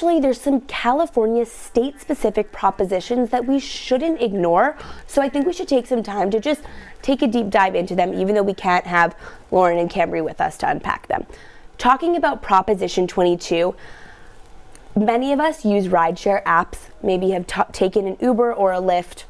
actually there's some California state-specific propositions that we shouldn't ignore. So I think we should take some time to just take a deep dive into them, even though we can't have Lauren and Camry with us to unpack them. Talking about Proposition 22, many of us use rideshare apps, maybe have taken an Uber or a Lyft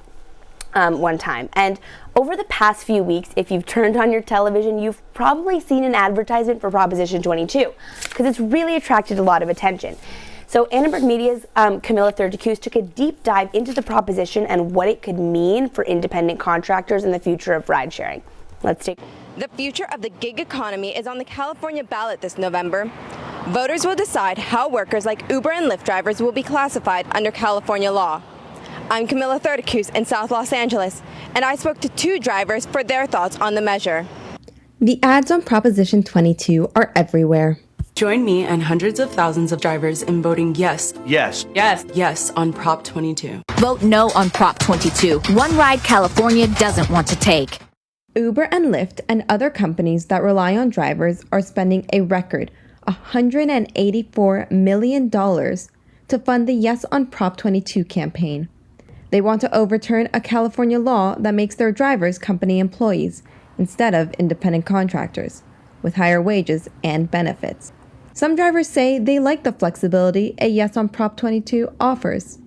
one time. And over the past few weeks, if you've turned on your television, you've probably seen an advertisement for Proposition 22 because it's really attracted a lot of attention. So Annenberg Media's Camilla Thirticus took a deep dive into the proposition and what it could mean for independent contractors and the future of ride sharing. Let's take The future of the gig economy is on the California ballot this November. Voters will decide how workers like Uber and Lyft drivers will be classified under California law. I'm Camilla Thirticus in South Los Angeles, and I spoke to 2 drivers for their thoughts on the measure. The ads on Proposition 22 are everywhere. Join me and hundreds of thousands of drivers in voting yes, yes, yes, yes on Prop 22. Vote no on Prop 22. One ride California doesn't want to take. Uber and Lyft and other companies that rely on drivers are spending a record $184 million to fund the Yes on Prop 22 campaign. They want to overturn a California law that makes their drivers company employees instead of independent contractors, with higher wages and benefits. Some drivers say they like the flexibility a Yes on Prop 22 offers.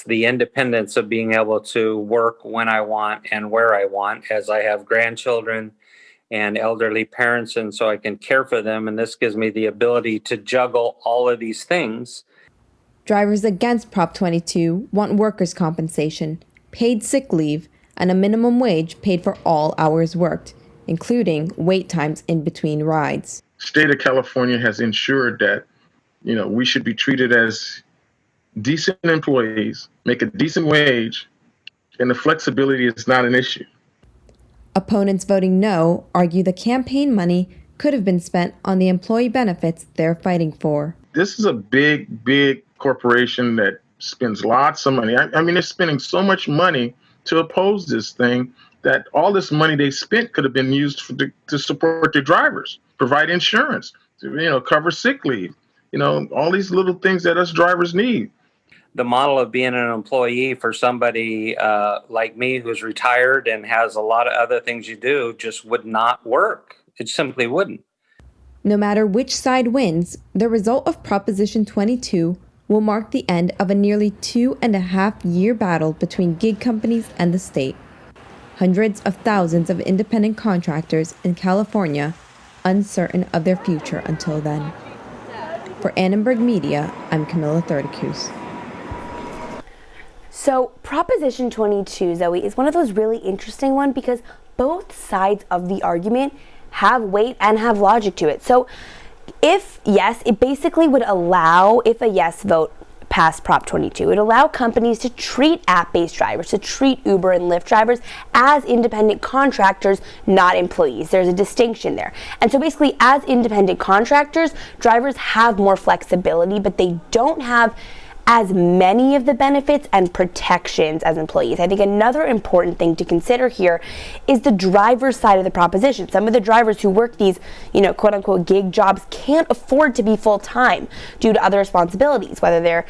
The independence of being able to work when I want and where I want, as I have grandchildren and elderly parents, and so I can care for them. And this gives me the ability to juggle all of these things. Drivers against Prop 22 want workers' compensation, paid sick leave, and a minimum wage paid for all hours worked, including wait times in between rides. State of California has ensured that, we should be treated as decent employees, make a decent wage, and the flexibility is not an issue. Opponents voting no argue the campaign money could have been spent on the employee benefits they're fighting for. This is a big, big corporation that spends lots of money. I mean, they're spending so much money to oppose this thing that all this money they spent could have been used to support their drivers, provide insurance, to, cover sick leave, all these little things that us drivers need. The model of being an employee for somebody like me who's retired and has a lot of other things you do just would not work. It simply wouldn't. No matter which side wins, the result of Proposition 22 will mark the end of a nearly 2.5-year battle between gig companies and the state. Hundreds of thousands of independent contractors in California uncertain of their future until then. For Annenberg Media, I'm Camilla Thirticus. So Proposition 22, Zoe, is one of those really interesting ones because both sides of the argument have weight and have logic to it. So if yes, it basically would allow, if a yes vote passed Prop 22, it would allow companies to treat app-based drivers, to treat Uber and Lyft drivers as independent contractors, not employees. There's a distinction there. And so basically, as independent contractors, drivers have more flexibility, but they don't have as many of the benefits and protections as employees. I think another important thing to consider here is the driver's side of the proposition. Some of the drivers who work these, quote unquote gig jobs can't afford to be full time due to other responsibilities, whether they're,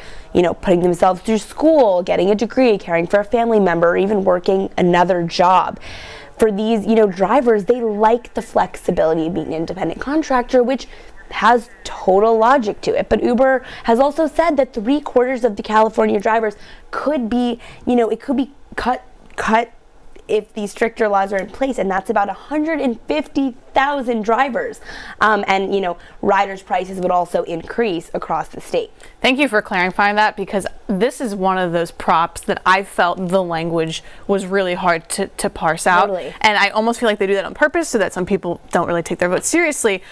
putting themselves through school, getting a degree, caring for a family member, or even working another job. For these, drivers, they like the flexibility of being an independent contractor, which has total logic to it. But Uber has also said that 3/4 of the California drivers could be, it could be cut if these stricter laws are in place, and that's about 150,000 drivers. And riders' prices would also increase across the state. Thank you for clarifying that, because this is one of those props that I felt the language was really hard to parse out. Totally. And I almost feel like they do that on purpose so that some people don't really take their vote seriously.